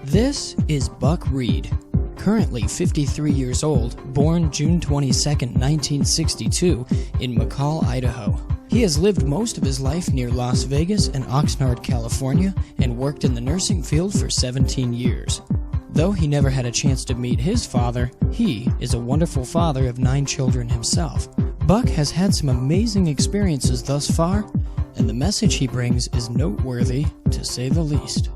This is Buck Reed, currently 53 years old, born June 22, 1962, in McCall, Idaho. He has lived most of his life near Las Vegas and Oxnard, California, and worked in the nursing field for 17 years. Though he never had a chance to meet his father, he is a wonderful father of 9 children himself. Buck has had some amazing experiences thus far, and the message he brings is noteworthy, to say the least.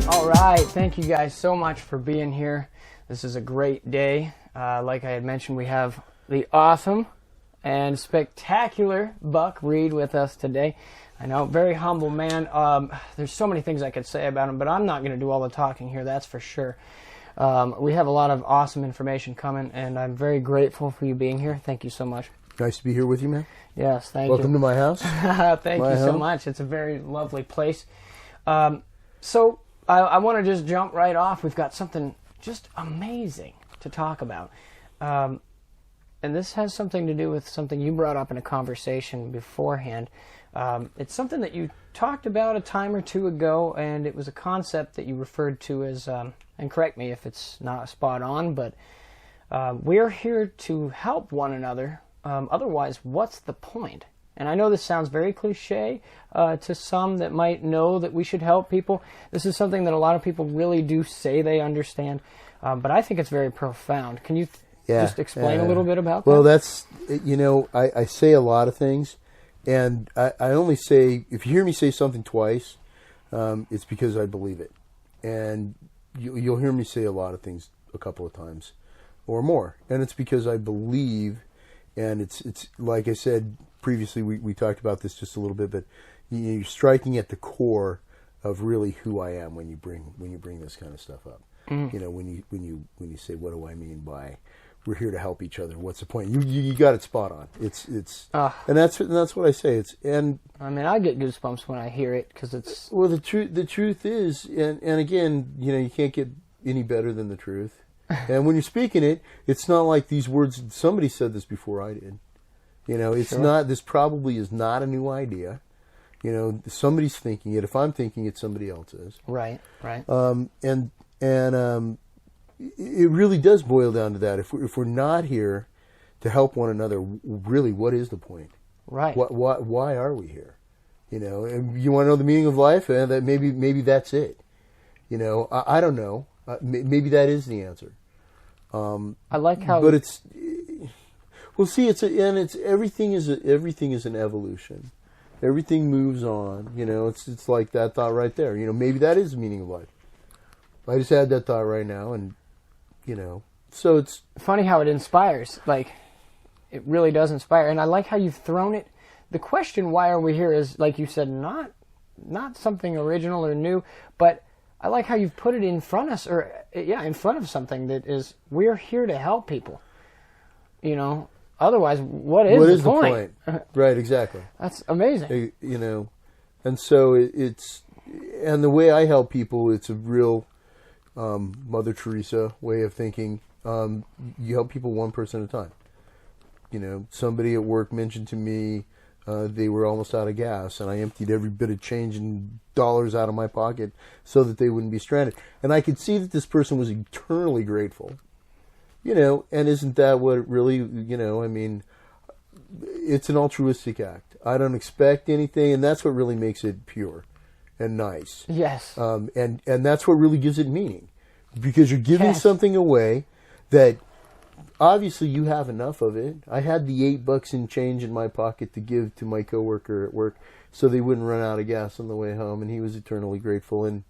All right, thank you guys so much for being here. This is a great day. Like I had mentioned, we have the awesome and spectacular Buck Reed with us today. I know, very humble man. There's so many things I could say about him, but I'm not going to do all the talking here, that's for sure. We have a lot of awesome information coming, and I'm very grateful for you being here. Thank you so much. Nice to be here with you, man. Yes, thank you. Welcome to my house. Thank you so much. It's a very lovely place. So I want to just jump right off. We've got something just amazing to talk about. And this has something to do with something you brought up in a conversation beforehand. It's something that you talked about a time or two ago, and it was a concept that you referred to as, and correct me if it's not spot on, but we're here to help one another. Otherwise, what's the point? And I know this sounds very cliche to some that might know that we should help people. This is something that a lot of people really do say they understand, but I think it's very profound. Can you just explain a little bit about that? Well, that's, I say a lot of things, and I only say, if you hear me say something twice, it's because I believe it. And you'll hear me say a lot of things a couple of times or more, and it's because I believe, and it's like I said previously, we talked about this just a little bit, but you're striking at the core of really who I am when you bring this kind of stuff up. Mm. When you say, what do I mean by we're here to help each other? What's the point? You got it spot on. It's and that's what I say. I get goosebumps when I hear it, because it's well, the truth is, and again, you can't get any better than the truth. And when you're speaking it, it's not like these words. Somebody said this before I did. It's Sure. not. This probably is not a new idea. Somebody's thinking it. If I'm thinking it, somebody else is. Right. And it really does boil down to that. If we're not here to help one another, really, what is the point? Right. Why are we here? And you want to know the meaning of life? That maybe that's it. I don't know. Maybe that is the answer. I like how. But it's. Well, see, everything is an evolution. Everything moves on. It's like that thought right there. Maybe that is the meaning of life. I just had that thought right now, and so it's funny how it inspires. Like, it really does inspire, and I like how you've thrown it. The question, why are we here, is, like you said, not something original or new, but I like how you've put it in front of us, in front of something that is, we're here to help people. Otherwise, what is the point? Right, exactly. That's amazing. And so it's, and the way I help people, it's a real Mother Teresa way of thinking. You help people one person at a time. Somebody at work mentioned to me they were almost out of gas, and I emptied every bit of change and dollars out of my pocket so that they wouldn't be stranded. And I could see that this person was eternally grateful. And isn't that what it really, it's an altruistic act. I don't expect anything, and that's what really makes it pure and nice. Yes. And that's what really gives it meaning. Because you're giving something away that obviously you have enough of it. I had the $8 in change in my pocket to give to my coworker at work so they wouldn't run out of gas on the way home, and he was eternally grateful, and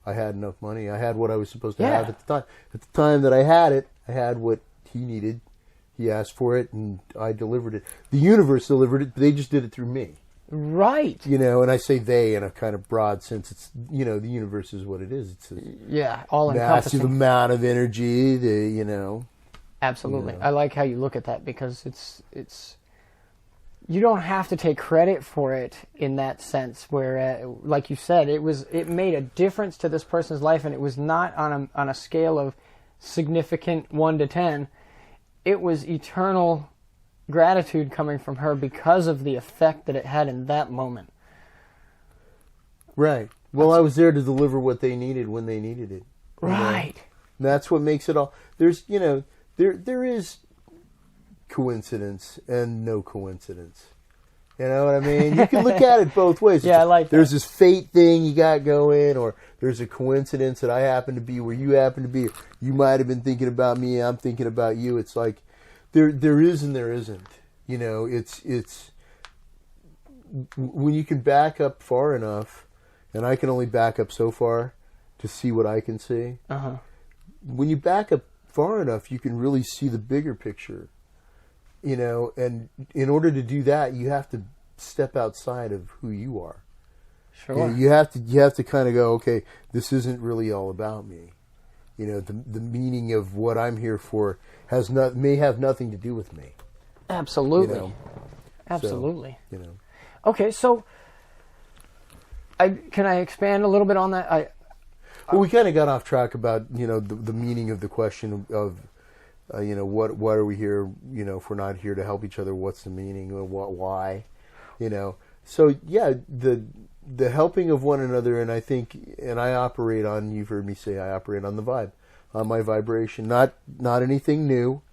I had enough money. I had what I was supposed to have at the time. At the time that I had it, I had what he needed. He asked for it, and I delivered it. The universe delivered it, but they just did it through me. Right. And I say they in a kind of broad sense. It's, the universe is what it is. It's all-encompassing. Massive amount of energy, Absolutely. I like how you look at that, because it's you don't have to take credit for it in that sense. Where, like you said, it made a difference to this person's life, and it was not on a scale of significant 1 to 10. It was eternal gratitude coming from her because of the effect that it had in that moment. Right. Well, I was there to deliver what they needed when they needed it. Right. That's what makes it all. There's, there is coincidence and no coincidence. You know what I mean? You can look at it both ways. Yeah, I like that. There's this fate thing you got going, or there's a coincidence that I happen to be where you happen to be. You might have been thinking about me, I'm thinking about you. It's like there is and there isn't. It's when you can back up far enough, and I can only back up so far to see what I can see. Uh-huh. When you back up far enough, you can really see the bigger picture. And in order to do that, you have to step outside of who you are. Sure. You have to kind of go, okay, this isn't really all about me. The meaning of what I'm here for may have nothing to do with me. Absolutely. Absolutely. So, Okay, so can I expand a little bit on that? Well, we kind of got off track about the meaning of the question of what are we here? If we're not here to help each other, what's the meaning? Why? So yeah, the helping of one another, and I think, and I operate on. You've heard me say I operate on the vibe, on my vibration. Not anything new.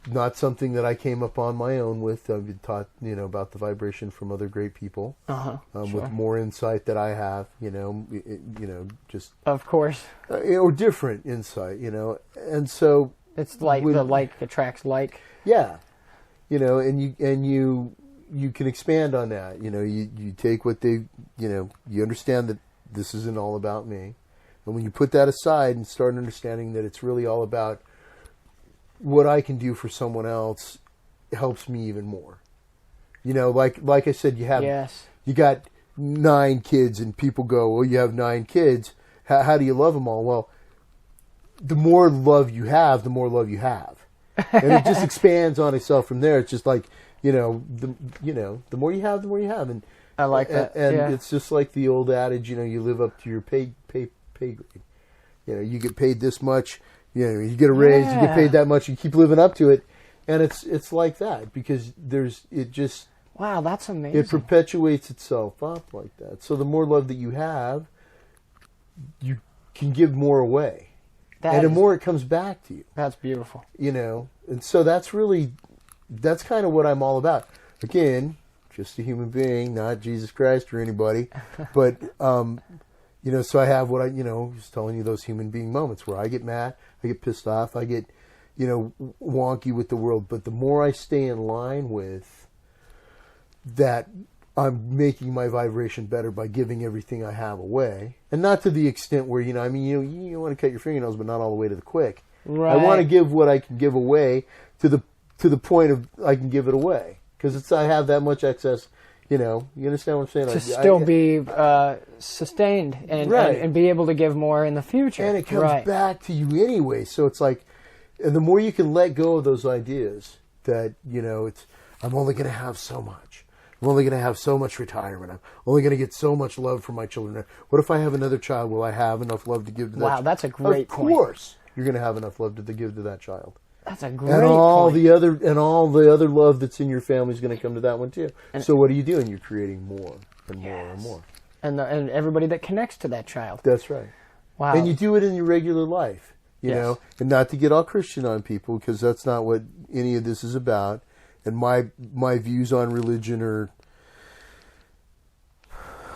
Not something that I came up on my own with. I've been taught, about the vibration from other great people, Sure. with more insight that I have, just Of course. or different insight, and so It's like the like attracts like. yeah, and you can expand on that. You take what they, you understand that this isn't all about me, and when you put that aside and start understanding that it's really all about what I can do for someone else, helps me even more. Like I said, you got 9 kids, and people go, well, you have 9 kids. How do you love them all? Well, the more love you have, the more love you have, and it just expands on itself from there. It's just like the more you have, the more you have, and I like that. And it's just like the old adage, you live up to your pay grade. You get paid this much. You get a raise, you get paid that much, you keep living up to it, and it's like that because wow, that's amazing. It perpetuates itself up like that. So the more love that you have, you can give more away, and the more it comes back to you. That's beautiful. And so that's kind of what I'm all about. Again, just a human being, not Jesus Christ or anybody, but so I have what I was telling you, those human being moments where I get mad, I get pissed off, I get, wonky with the world. But the more I stay in line with that, I'm making my vibration better by giving everything I have away. And not to the extent where, you want to cut your fingernails, but not all the way to the quick. Right. I want to give what I can give away to the point of I can give it away. Because I have that much excess. You understand what I'm saying? To still be sustained and be able to give more in the future. And it comes back to you anyway. So it's like, and the more you can let go of those ideas that, I'm only going to have so much. I'm only going to have so much retirement. I'm only going to get so much love from my children. What if I have another child? Will I have enough love to give to that child? Wow, that's a great point. Of course you're going to have enough love to give to that child. That's a great and all point. all the other love that's in your family is going to come to that one too. So what are you doing? You're creating more and more and more. And everybody that connects to that child. That's right. Wow. And you do it in your regular life, you know, and not to get all Christian on people, because that's not what any of this is about. And my views on religion are,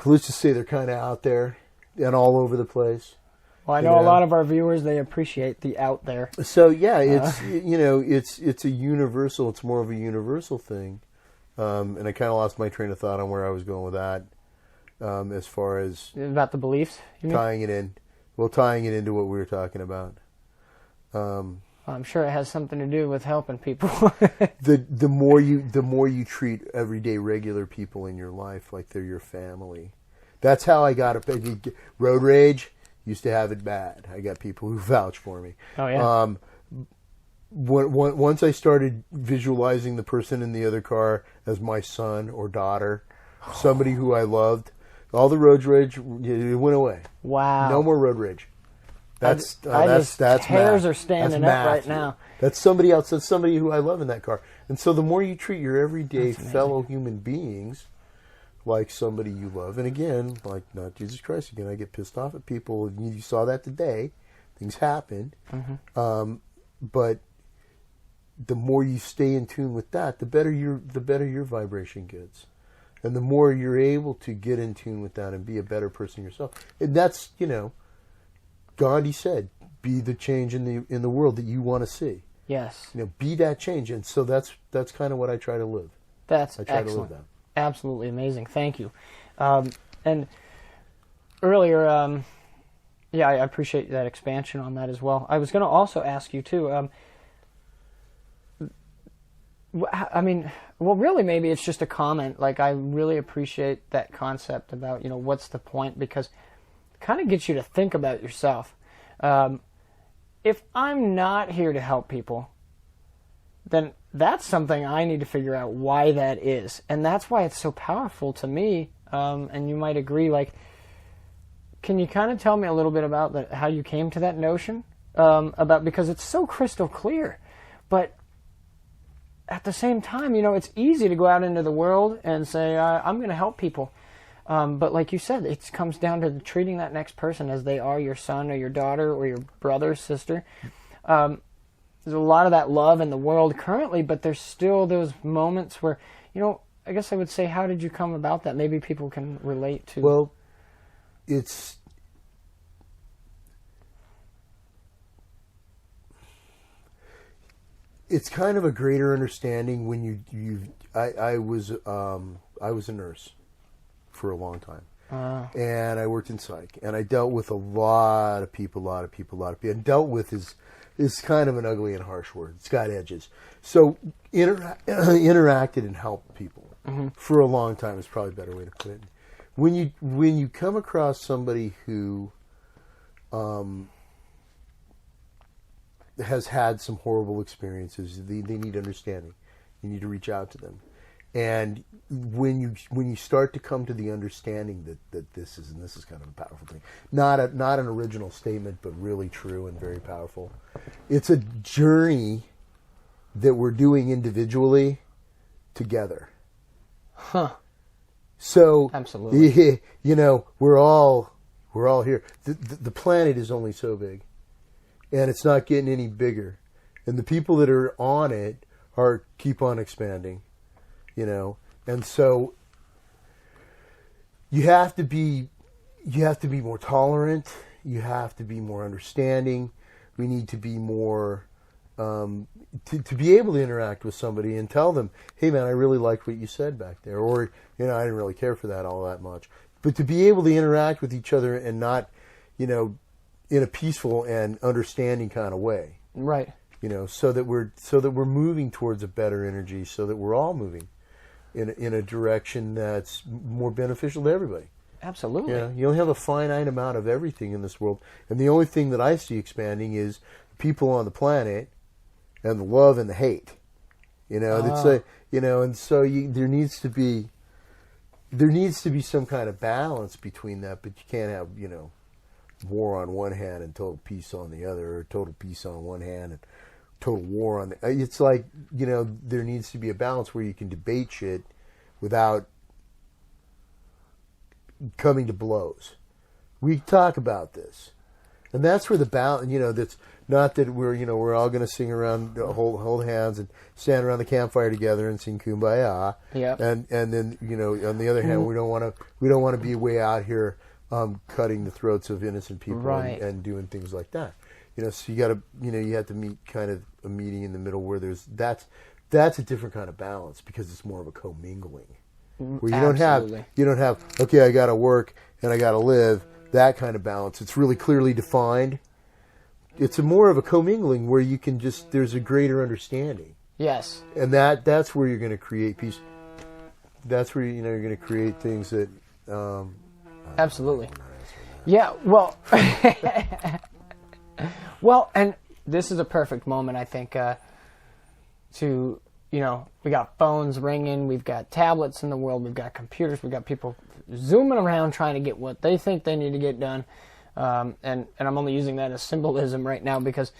let's just say, they're kind of out there and all over the place. Well, I know a lot of our viewers, they appreciate the out there. So yeah, it's it's a universal. It's more of a universal thing, and I kind of lost my train of thought on where I was going with that, as far as about the beliefs. You mean? Tying it into what we were talking about. I'm sure it has something to do with helping people. the more you treat everyday regular people in your life like they're your family. That's how I got it. Road rage. Used to have it bad. I got people who vouch for me. Oh, yeah. once I started visualizing the person in the other car as my son or daughter, somebody who I loved, all the road rage, it went away. Wow. No more road rage. That's hairs are standing up right now. That's somebody else. That's somebody who I love in that car. And so the more you treat your everyday fellow human beings like somebody you love, and again, like not Jesus Christ again, I get pissed off at people. You saw that today. Things happen. Mm-hmm. But the more you stay in tune with that, the better your vibration gets. And the more you're able to get in tune with that and be a better person yourself. And that's, Gandhi said, be the change in the world that you want to see. Yes. Be that change. And so that's kind of what I try to live. That's I try excellent. to live Absolutely amazing. Thank you. And earlier, I appreciate that expansion on that as well. I was going to also ask you too, really maybe it's just a comment. Like, I really appreciate that concept about, what's the point? Because it kind of gets you to think about yourself. If I'm not here to help people, then that's something I need to figure out why that is. And that's why it's so powerful to me. And you might agree, like, can you kind of tell me a little bit about how you came to that notion? Because it's so crystal clear. But at the same time, it's easy to go out into the world and say, I'm going to help people. But like you said, it comes down to treating that next person as they are your son or your daughter or your brother, sister. There's a lot of that love in the world currently, but there's still those moments where, I guess I would say, how did you come about that? Maybe people can relate to. Well, it's kind of a greater understanding when I was a nurse for a long time. And I worked in psych, and I dealt with a lot of people. And dealt with is kind of an ugly and harsh word. It's got edges. So interacted and helped people for a long time is probably a better way to put it. When you come across somebody who has had some horrible experiences, they need understanding. You need to reach out to them. And when you start to come to the understanding that this is kind of a powerful thing, not an original statement, but really true and very powerful. It's a journey that we're doing individually together. Huh. So absolutely, we're all here. The planet is only so big, and it's not getting any bigger. And the people that are on it keep on expanding. And so you have to be more tolerant. You have to be more understanding. We need to be more to be able to interact with somebody and tell them, hey man, I really liked what you said back there, or I didn't really care for that all that much. But to be able to interact with each other and not, in a peaceful and understanding kind of way, right? So that we're moving towards a better energy, so that we're all moving in a direction that's more beneficial to everybody. Absolutely. You only have a finite amount of everything in this world, and the only thing that I see expanding is people on the planet and the love and the hate. It's and so there needs to be some kind of balance between that, but you can't have war on one hand and total peace on the other, or total peace on one hand and total war on the. It's like there needs to be a balance where you can debate shit without coming to blows. We talk about this, and that's where the balance. That's not that we're all going to sing around, hold hands, and stand around the campfire together and sing Kumbaya. Yeah. And then on the other hand, we don't want to be way out here cutting the throats of innocent people, right, and doing things like that. So you got to you have to meet kind of a meeting in the middle where that's a different kind of balance, because it's more of a commingling. Where you don't have okay, I got to work and I got to live, that kind of balance. It's really clearly defined. It's more of a commingling where you can there's a greater understanding. Yes. And that's where you're going to create peace. That's where you're going to create things that absolutely. Yeah, well well, and this is a perfect moment, I think, to, we got phones ringing, we've got tablets in the world, we've got computers, we've got people zooming around trying to get what they think they need to get done. And I'm only using that as symbolism right now because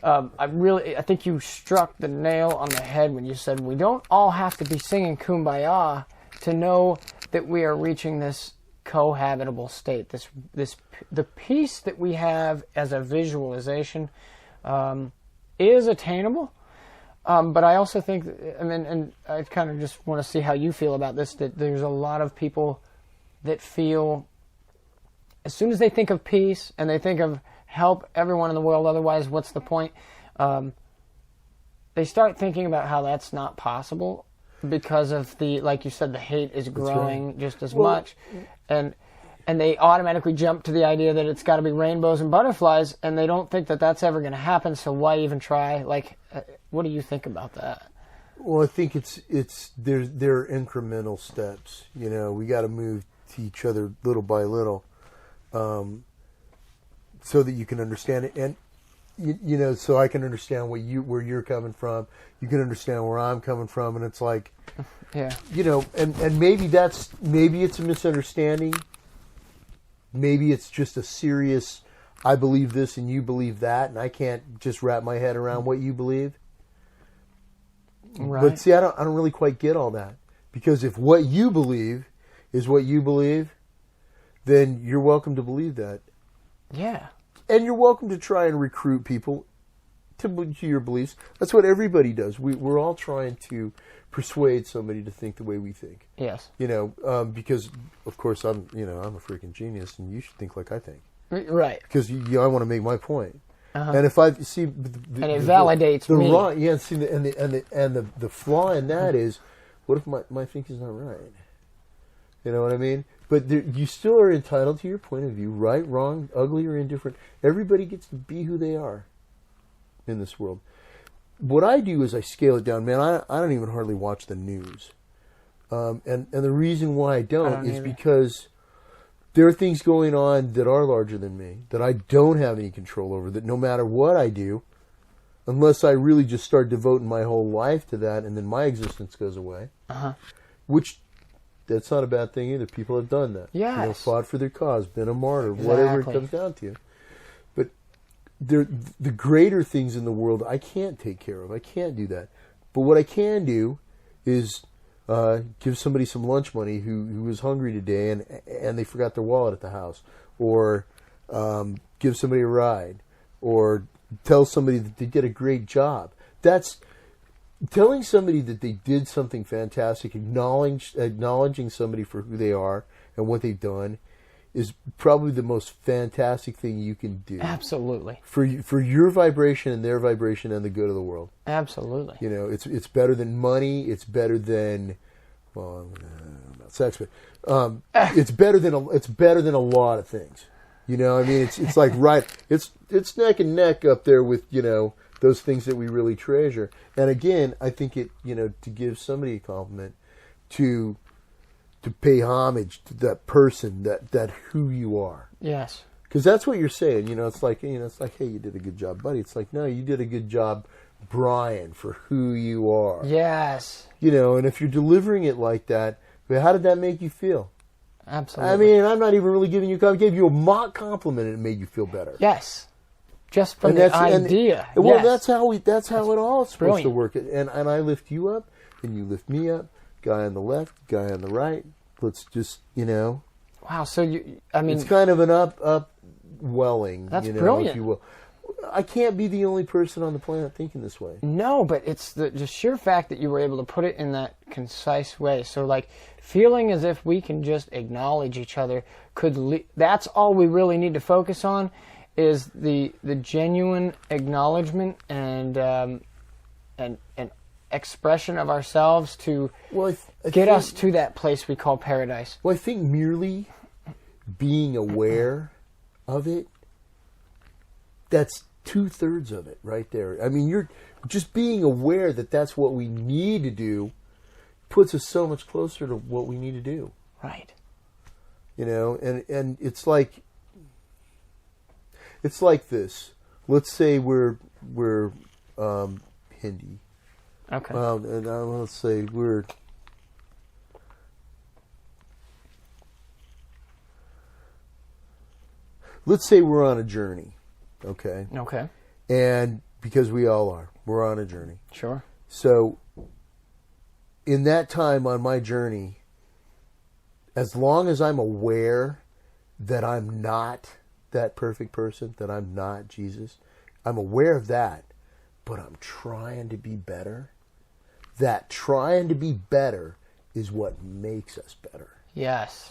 I think you struck the nail on the head when you said we don't all have to be singing Kumbaya to know that we are reaching this cohabitable state. The peace that we have as a visualization is attainable. But I also think, and I kind of just want to see how you feel about this, that there's a lot of people that feel as soon as they think of peace and they think of help everyone in the world, otherwise what's the point? They start thinking about how that's not possible because of like you said, the hate is growing just as much. And they automatically jump to the idea that it's got to be rainbows and butterflies, and they don't think that that's ever going to happen, so why even try? Like, what do you think about that? Well, I think there are incremental steps. We got to move to each other little by little, so that you can understand it, and so I can understand where you're coming from. You can understand where I'm coming from, and it's like, yeah, and maybe it's a misunderstanding. Maybe it's just a serious, I believe this and you believe that, and I can't just wrap my head around what you believe. Right. But see, I don't really quite get all that. Because if what you believe is what you believe, then you're welcome to believe that. Yeah. And you're welcome to try and recruit people to your beliefs. That's what everybody does. We're all trying to persuade somebody to think the way we think. Yes. Because of course I'm a freaking genius, and you should think like I think. Right. Because I want to make my point. Uh-huh. And if I see, and it validates the me. wrong, yeah. See, the flaw in that is, what if my thinking's not right? You know what I mean? But you still are entitled to your point of view, right, wrong, ugly, or indifferent. Everybody gets to be who they are in this world. What I do is I scale it down. Man, I don't even hardly watch the news. And the reason why I don't is because there are things going on that are larger than me, that I don't have any control over, that no matter what I do, unless I really just start devoting my whole life to that, and then my existence goes away, which that's not a bad thing either. People have done that. Yes. Fought for their cause, been a martyr, whatever it comes down to. But the greater things in the world I can't take care of. I can't do that. But what I can do is give somebody some lunch money who was hungry today and they forgot their wallet at the house, or give somebody a ride, or tell somebody that they did a great job. That's telling somebody that they did something fantastic, acknowledging somebody for who they are and what they've done, is probably the most fantastic thing you can do. Absolutely. For your vibration and their vibration and the good of the world. Absolutely. It's better than money. It's better than, well, not sex, but it's better than a lot of things. I mean, it's like it's neck and neck up there with those things that we really treasure. And again, I think to give somebody a compliment, to pay homage to that person, that who you are. Yes. Because that's what you're saying. It's like, hey, you did a good job, buddy. It's like, no, you did a good job, Brian, for who you are. Yes. And if you're delivering it like that, how did that make you feel? Absolutely. I mean, I'm not even really giving you a compliment. I gave you a mock compliment and it made you feel better. Yes. Just from the idea. Well, yes. that's how it all is supposed to brilliant. work. And I lift you up, and you lift me up. Guy on the left, guy on the right. Let's just, Wow, so it's kind of an upwelling, that's brilliant. if you will. I can't be the only person on the planet thinking this way. No, but it's the sheer fact that you were able to put it in that concise way. So, like, feeling as if we can just acknowledge each other that's all we really need to focus on, is the genuine acknowledgement and expression of ourselves to get us to that place we call paradise. Well, I think merely being aware of it, that's 2/3 of it right there. I mean, you're just being aware that that's what we need to do puts us so much closer to what we need to do. Right. And it's like this. let's say we're Hindi. Okay. Let's say we're on a journey, okay? Okay. And because we all are, we're on a journey. Sure. So, in that time on my journey, as long as I'm aware that I'm not that perfect person, that I'm not Jesus, I'm aware of that, but I'm trying to be better. That trying to be better is what makes us better. Yes.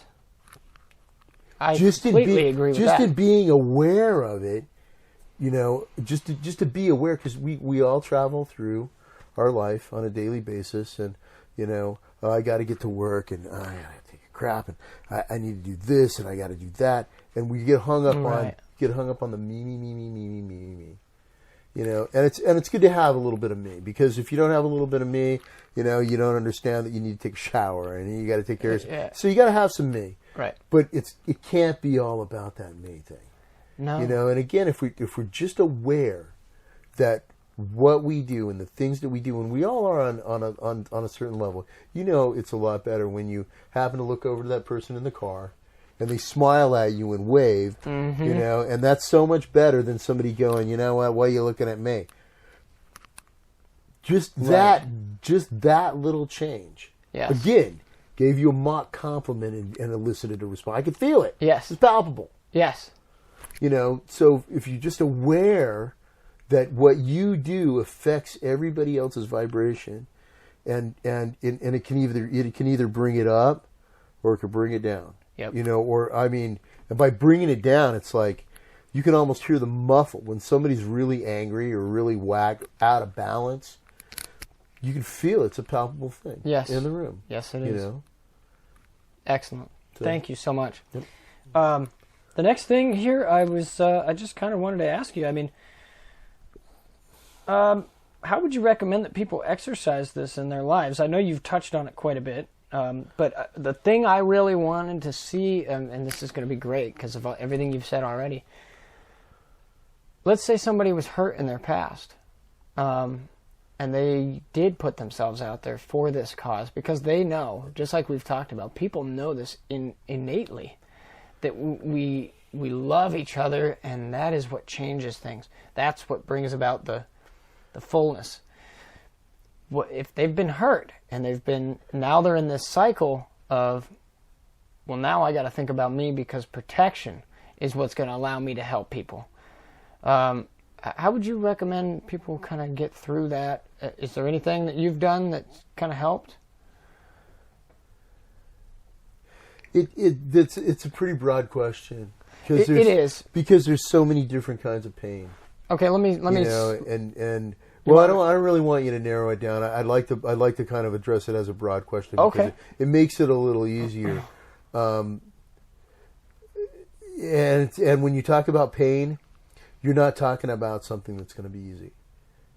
I completely agree with that. Just in being aware of it, just to be aware, because we all travel through our life on a daily basis, and I got to get to work, and I got to take a crap, and I need to do this, and I got to do that, and we get hung up on the me. And it's good to have a little bit of me, because if you don't have a little bit of me, you don't understand that you need to take a shower and you got to take care of it. So you got to have some me. Right. But it can't be all about that me thing. No. And again, if we're just aware that what we do and the things that we do, and we all are on a certain level, it's a lot better when you happen to look over to that person in the car and they smile at you and wave, and that's so much better than somebody going, you know what, why are you looking at me? Just that little change. Yes. Again, gave you a mock compliment and elicited a response. I could feel it. Yes. It's palpable. Yes. So if you're just aware that what you do affects everybody else's vibration, and it can either bring it up or it can bring it down. Yep. And by bringing it down, it's like you can almost hear the muffle when somebody's really angry or really out of balance. You can feel it's a palpable thing. Yes. In the room. Yes, it is. So, Excellent. Thank you so much. Yep. The next thing here, I just kind of wanted to ask you. How would you recommend that people exercise this in their lives? I know you've touched on it quite a bit, but the thing I really wanted to see, and this is going to be great because of everything you've said already. Let's say somebody was hurt in their past, and they did put themselves out there for this cause because they know, just like we've talked about, people know this innately, that we love each other, and that is what changes things. That's what brings about the fullness. If they've been hurt and now they're in this cycle of, well, now I got to think about me because protection is what's going to allow me to help people. How would you recommend people kind of get through that? Is there anything that you've done that's kind of helped? It's a pretty broad question. It is, because there's so many different kinds of pain. Okay, let me. Well, I don't really want you to narrow it down. I'd like to kind of address it as a broad question because Okay. it makes it a little easier. And when you talk about pain, you're not talking about something that's going to be easy.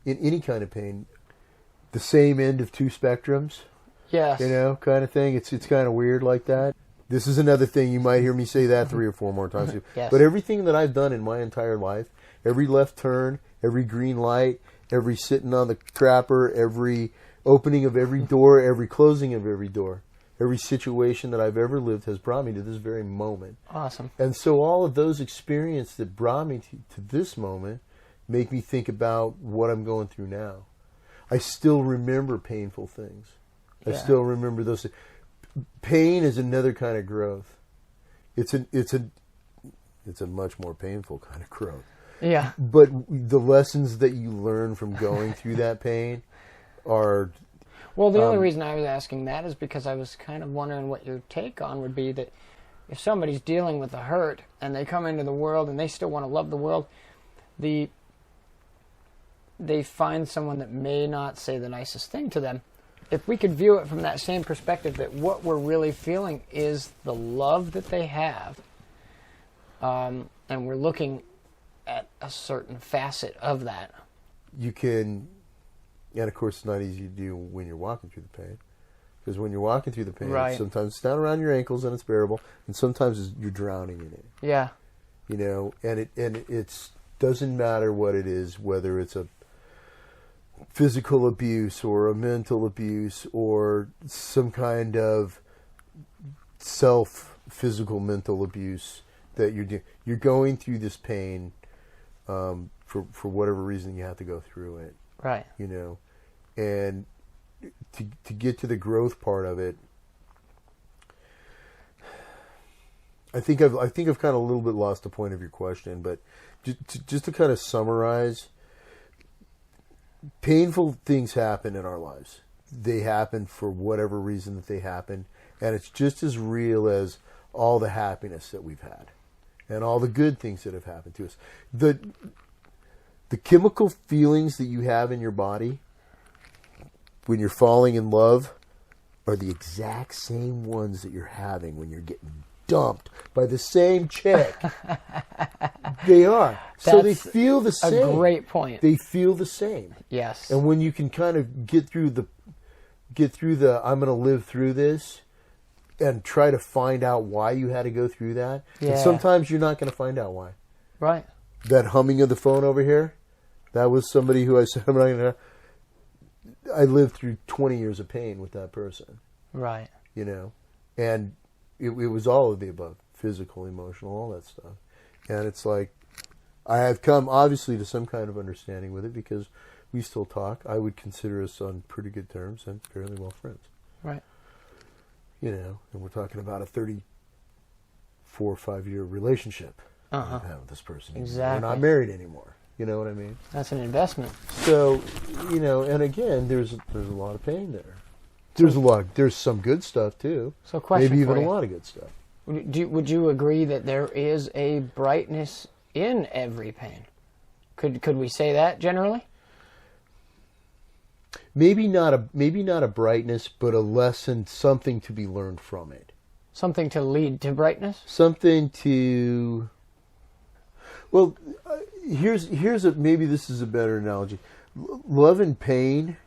In any kind of pain, the same end of two spectrums. Yes. Kind of thing. It's kind of weird like that. This is another thing, you might hear me say that 3 or 4 more times. Yes. But everything that I've done in my entire life, every left turn, every green light, every sitting on the crapper, every opening of every door, every closing of every door, every situation that I've ever lived has brought me to this very moment. Awesome. And so all of those experiences that brought me to this moment make me think about what I'm going through now. I still remember painful things. I still remember those things. Pain is another kind of growth. It's a much more painful kind of growth. Yeah. But the lessons that you learn from going through that pain are... Well, the only reason I was asking that is because I was kind of wondering what your take on would be that if somebody's dealing with a hurt and they come into the world and they still want to love the world, they find someone that may not say the nicest thing to them. If we could view it from that same perspective, that what we're really feeling is the love that they have, and we're looking at a certain facet of that. You can, and of course it's not easy to do when you're walking through the pain, because when you're walking through the pain, Right. sometimes it's down around your ankles and it's bearable, and sometimes you're drowning in it. Yeah. And it's doesn't matter what it is, whether it's a physical abuse or a mental abuse or some kind of physical mental abuse that you're going through this pain for whatever reason you have to go through it. Right. You know, and to get to the growth part of it, I think I've kind of a little bit lost the point of your question, but just to kind of summarize, painful things happen in our lives. They happen for whatever reason that they happen, and it's just as real as all the happiness that we've had and all the good things that have happened to us. The chemical feelings that you have in your body when you're falling in love are the exact same ones that you're having when you're getting dumped by the same chick. They are. So they feel the same. A great point. They feel the same. Yes. And when you can kind of get through the I'm going to live through this and try to find out why you had to go through that. Yeah. And sometimes you're not going to find out why. Right. That humming of the phone over here, that was somebody who I said I'm not going to. I lived through 20 years of pain with that person. Right. You know, and it was all of the above, physical, emotional, all that stuff. And it's like, I have come obviously to some kind of understanding with it because we still talk. I would consider us on pretty good terms and fairly well friends. Right. You know, and we're talking about a 34 or 5 year relationship I've had with this person. Exactly. We're not married anymore. You know what I mean? That's an investment. So, you know, and again, there's a lot of pain there. There's some good stuff too. So, question maybe for even you. a lot of good stuff. Would you agree that there is a brightness in every pain? Could we say that generally? Maybe not a brightness, but a lesson, something to be learned from it. Something to lead to brightness? Something to. Well, maybe this is a better analogy. Love and pain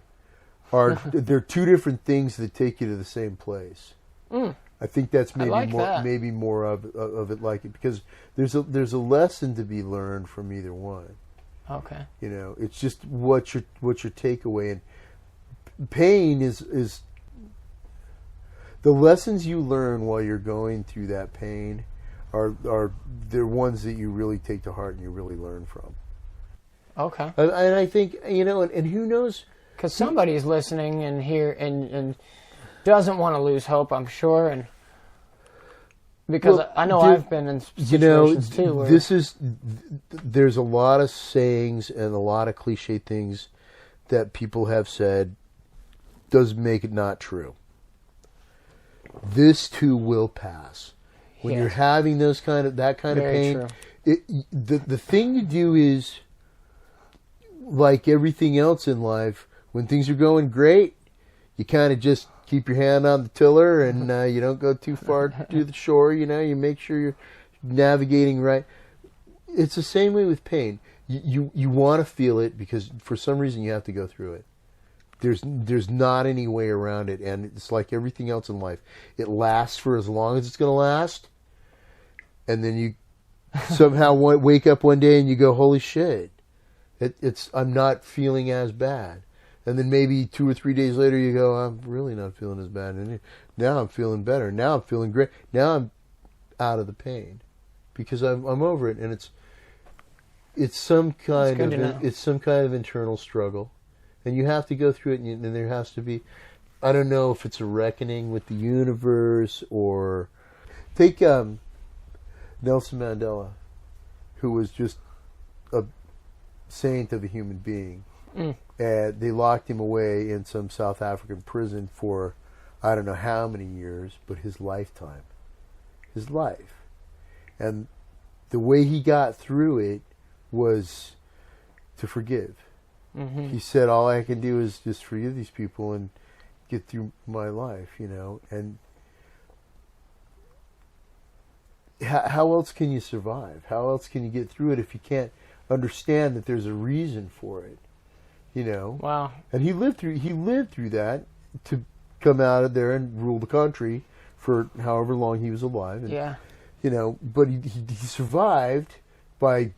they're two different things that take you to the same place. I think that's maybe more of it like it, because there's a lesson to be learned from either one. Okay. You know, it's just what's your takeaway, and pain is the lessons you learn while you're going through that pain are they're ones that you really take to heart and you really learn from. Okay. And I think, you know, and who knows. Because somebody's listening and here and doesn't want to lose hope, I'm sure, and because I know I've been in situations too. Where there's a lot of sayings and a lot of cliche things that people have said does make it not true. This too will pass. When you're having that kind of Very pain, the thing to do is, like everything else in life, when things are going great, you kind of just keep your hand on the tiller and you don't go too far to the shore. You know, you make sure you're navigating right. It's the same way with pain. You want to feel it because for some reason you have to go through it. There's not any way around it, and it's like everything else in life. It lasts for as long as it's going to last, and then you somehow wake up one day and you go, "Holy shit! I'm not feeling as bad." And then maybe 2 or 3 days later you go, "I'm really not feeling as bad. And now I'm feeling better. Now I'm feeling great. Now I'm out of the pain because I'm over it." And it's some kind of internal struggle, and you have to go through it. And there has to be, I don't know if it's a reckoning with the universe or take Nelson Mandela, who was just a saint of a human being. And they locked him away in some South African prison for I don't know how many years, but his lifetime. His life. And the way he got through it was to forgive. Mm-hmm. He said, all I can do is just forgive these people and get through my life, you know. And how else can you survive? How else can you get through it if you can't understand that there's a reason for it? You know. Wow. And he lived through that to come out of there and rule the country for however long he was alive. And, yeah. You know, but he survived by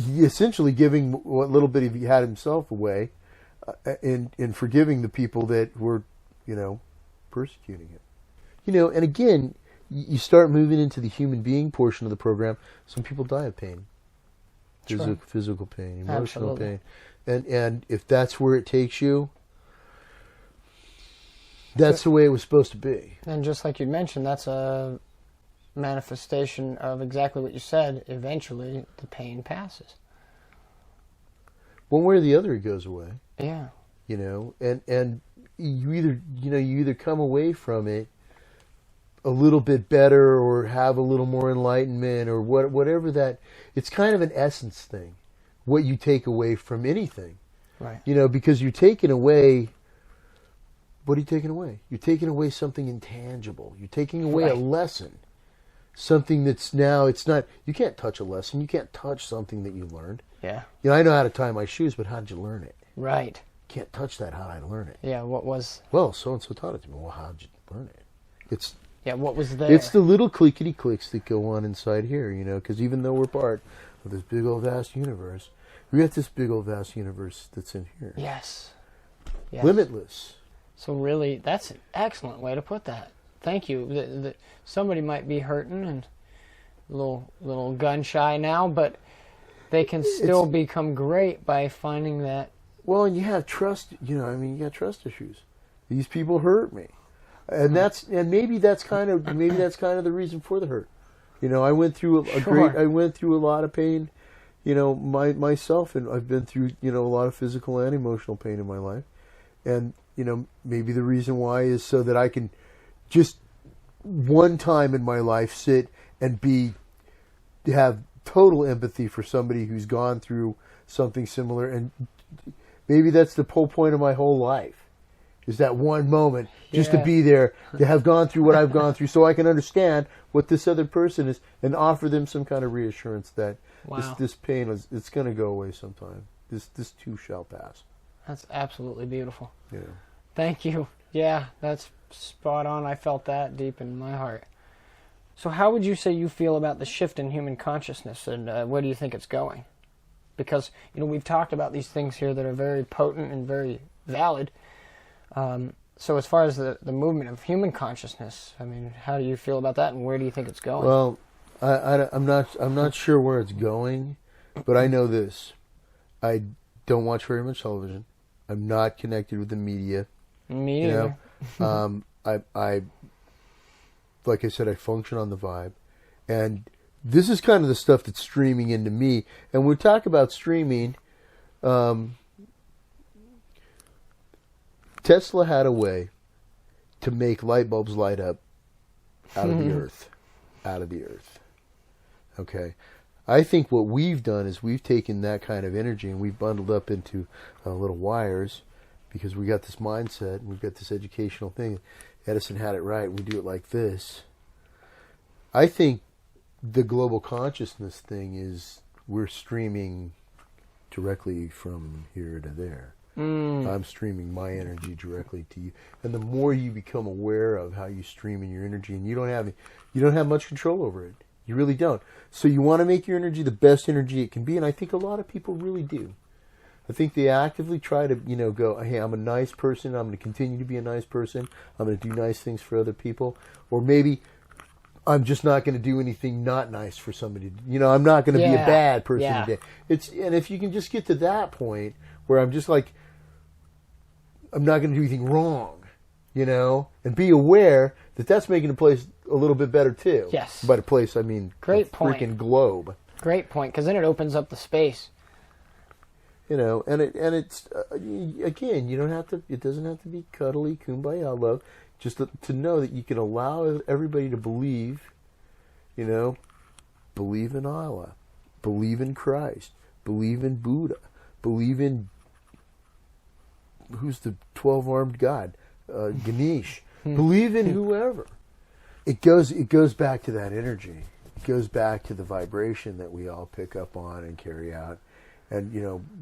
essentially giving what little bit he had himself away, in forgiving the people that were, persecuting him. And again, you start moving into the human being portion of the program. Some people die of pain, physical pain, emotional pain, and if that's where it takes you, that's the way it was supposed to be. And just like you mentioned, that's a manifestation of exactly what you said. Eventually, the pain passes. One way or the other, it goes away. Yeah. And you either come away from it a little bit better or have a little more enlightenment or whatever that. It's kind of an essence thing, what you take away from anything. Right. Because you're taking away. What are you taking away? You're taking away something intangible. You're taking away a lesson. Something that's now, it's not, you can't touch a lesson. You can't touch something that you learned. Yeah. I know how to tie my shoes, but how did you learn it? Right. Can't touch that. How did I learn it? Yeah, what was... Well, so-and-so taught it to me. Well, how did you learn it? Yeah, what was there? It's the little clickety clicks that go on inside here, because even though we're part of this big old vast universe, we got this big old vast universe that's in here. Yes. Limitless. So really, that's an excellent way to put that. Thank you. Somebody might be hurting and a little gun shy now, but they can still become great by finding that. Well, and you have trust. You got trust issues. These people hurt me, and maybe that's kind of the reason for the hurt. I went through I went through a lot of pain. Myself, and I've been through a lot of physical and emotional pain in my life, and maybe the reason why is so that I can just one time in my life sit and have total empathy for somebody who's gone through something similar. And maybe that's the whole point of my whole life, is that one moment just to be there, to have gone through what I've gone through so I can understand what this other person is and offer them some kind of reassurance that this pain it's going to go away sometime. This too shall pass. That's absolutely beautiful. Yeah. Thank you. Yeah, that's spot on. I felt that deep in my heart. So how would you say you feel about the shift in human consciousness, and where do you think it's going? Because, we've talked about these things here that are very potent and very valid. So as far as the movement of human consciousness, how do you feel about that, and where do you think it's going? Well, I'm not sure where it's going, but I know this. I don't watch very much television. I'm not connected with the media. Me neither. I like I said, I function on the vibe, and this is kind of the stuff that's streaming into me. And when we talk about streaming, Tesla had a way to make light bulbs light up out of the earth, Okay. I think what we've done is we've taken that kind of energy and we've bundled up into little wires, because we got this mindset, we've got this educational thing. Edison had it right. We do it like this. I think the global consciousness thing is we're streaming directly from here to there. I'm streaming my energy directly to you. And the more you become aware of how you stream in your energy, and you don't have much control over it. You really don't. So you want to make your energy the best energy it can be, and I think a lot of people really do. I think they actively try to, go, hey, I'm a nice person, I'm going to continue to be a nice person, I'm going to do nice things for other people, or maybe I'm just not going to do anything not nice for somebody. I'm not going to be a bad person today. And if you can just get to that point where I'm just like, I'm not going to do anything wrong, and be aware that that's making the place a little bit better too. Yes. By the place, I mean great the point. Freaking globe. Great point, because then it opens up the space. And it's again, it doesn't have to be cuddly kumbaya love, just to know that you can allow everybody to believe, believe in Allah, believe in Christ, believe in Buddha, believe in who's the 12-armed God, Ganesh, believe in whoever. It goes back to that energy. It goes back to the vibration that we all pick up on and carry out. And,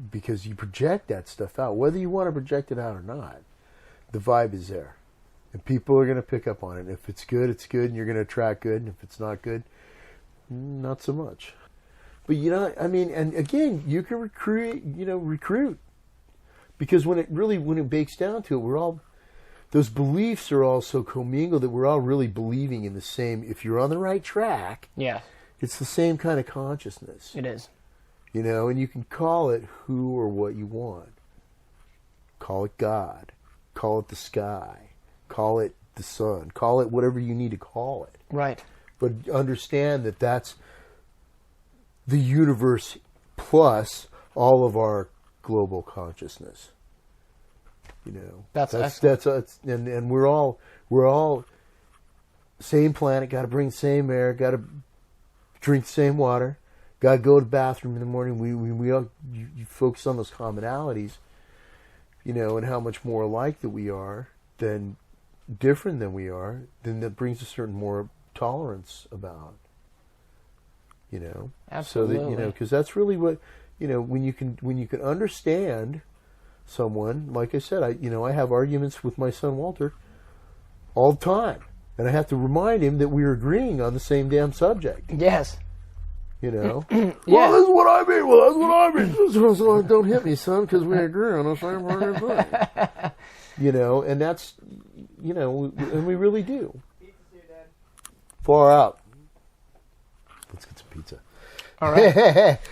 because you project that stuff out, whether you want to project it out or not, the vibe is there. And people are going to pick up on it. If it's good, and you're going to attract good. And if it's not good, not so much. But I mean, and again, you can recruit. Because when it bakes down to it, those beliefs are all so commingled that we're all really believing in the same, if you're on the right track, Yeah. it's the same kind of consciousness. It is. And you can call it who or what you want. Call it God. Call it the sky. Call it the sun. Call it whatever you need to call it. Right. But understand that that's the universe plus all of our global consciousness. That's and we're all same planet. Got to bring the same air. Got to drink the same water. Got to go to the bathroom in the morning. We all you focus on those commonalities, and how much more alike that we are than different than we are. Then that brings a certain more tolerance about. Absolutely. So that because that's really what when you can understand someone. Like I said, I have arguments with my son Walter all the time, and I have to remind him that we're agreeing on the same damn subject. Yes. Well, Yeah. this is what I mean. Well, that's what I mean. So don't hit me, son, because we agree on the same thing. And that's and we really do. Far out. Let's get some pizza. All right.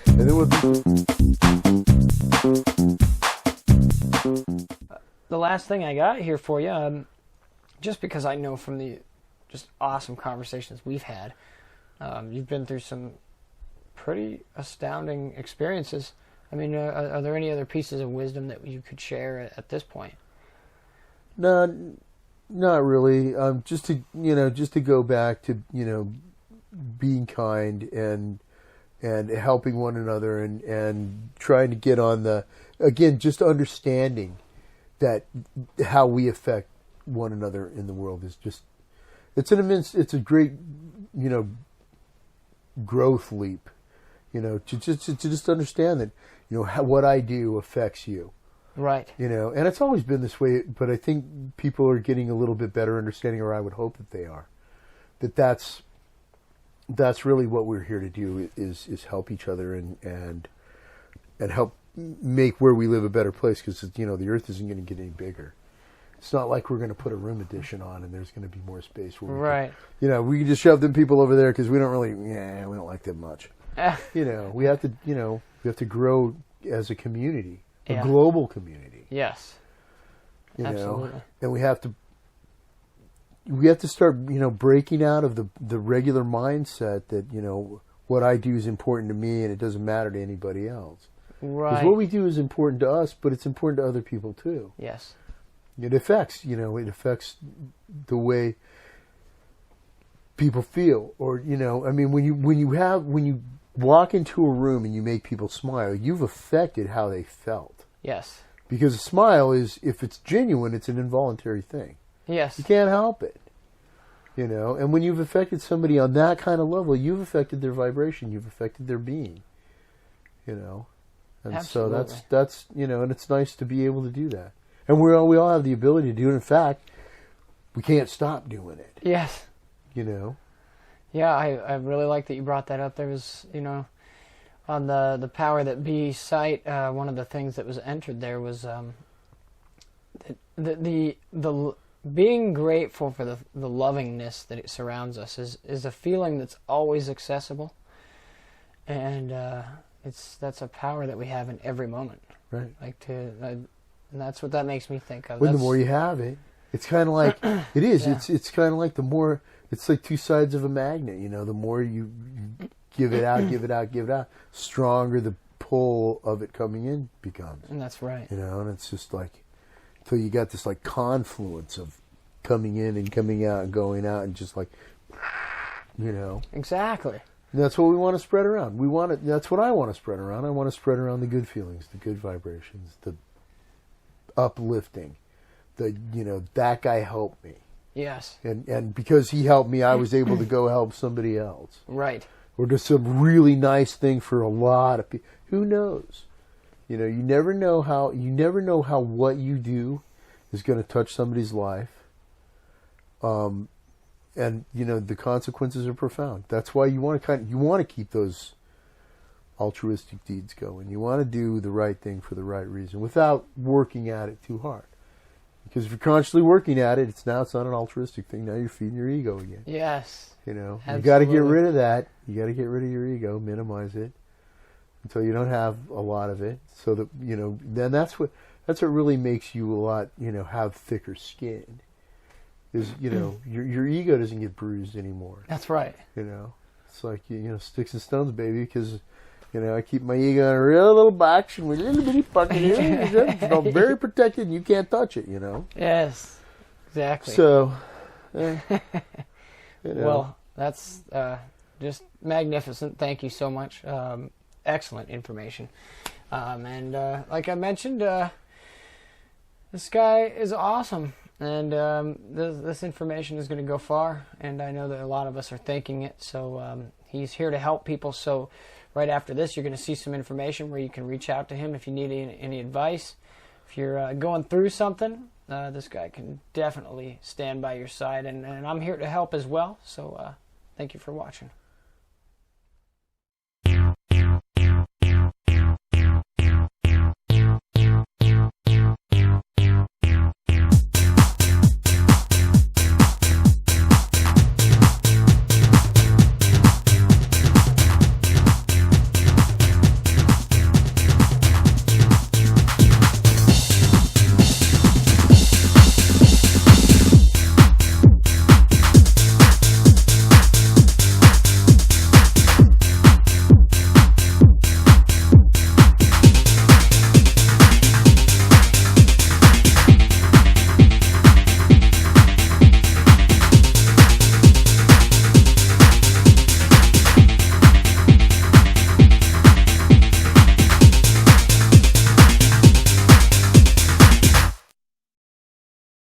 And then the last thing I got here for you, just because I know from the just awesome conversations we've had, you've been through some pretty astounding experiences. I mean, are there any other pieces of wisdom that you could share at this point? No, not really. Just to go back to being kind and helping one another and trying to get on just understanding that how we affect one another in the world is just it's a great growth leap, to just understand that what I do affects you. Right. And it's always been this way, but I think people are getting a little bit better understanding, or I would hope that they are. That's really what we're here to do is help each other and help make where we live a better place, because the earth isn't going to get any bigger. It's not like we're going to put a room addition on and there's going to be more space where right. We can just shove them people over there because we don't like them much. We have to grow as a community. A global community. Yes. Absolutely. And we have to start, breaking out of the regular mindset that, what I do is important to me and it doesn't matter to anybody else. Right. Because what we do is important to us, but it's important to other people too. Yes. It affects the way people feel, or, when you walk into a room and you make people smile, you've affected how they felt. Yes. Because a smile is, if it's genuine, it's an involuntary thing. Yes. You can't help it. And when you've affected somebody on that kind of level, you've affected their vibration, you've affected their being. And Absolutely. so that's and it's nice to be able to do that. And we all have the ability to do it. In fact, we can't stop doing it. Yes. Yeah, I really like that you brought that up. There was, on the Power That Be site, one of the things that was entered there was the being grateful for the lovingness that it surrounds us is a feeling that's always accessible, and that's a power that we have in every moment. Right. And that's what that makes me think of. Well, the more you have it, it's kind of like it is. Yeah. It's kind of like the more. It's like two sides of a magnet. The more you give it out, stronger the pull of it coming in becomes. And that's right. And it's just like, so you got this like confluence of coming in and coming out and going out and just like, Exactly. And that's what we want to spread around. That's what I want to spread around. I want to spread around the good feelings, the good vibrations, the uplifting, that guy helped me. Yes. And because he helped me, I was able to go help somebody else. Right. Or do some really nice thing for a lot of people. Who knows? You never know how what you do is going to touch somebody's life. And the consequences are profound. That's why you want to keep those altruistic deeds go. And you want to do the right thing for the right reason without working at it too hard. Because if you're consciously working at it, it's not an altruistic thing. Now you're feeding your ego again. Yes. You know, absolutely. you got to get rid of that. You got to get rid of your ego, minimize it until you don't have a lot of it. So that, you know, then that's what really makes you a lot, you know, have thicker skin. Is, you know, your ego doesn't get bruised anymore. That's right. You know, it's like, you know, sticks and stones, baby, because, you know, I keep my ego in a real little box and with a little bitty fucking it's very protected and you can't touch it, you know? Yes, exactly. So, you know. Well, that's just magnificent. Thank you so much. Excellent information. And like I mentioned, this guy is awesome. And this information is going to go far. And I know that a lot of us are thinking it. So he's here to help people. So right after this, you're going to see some information where you can reach out to him if you need any advice. If you're going through something, this guy can definitely stand by your side. And I'm here to help as well. So thank you for watching.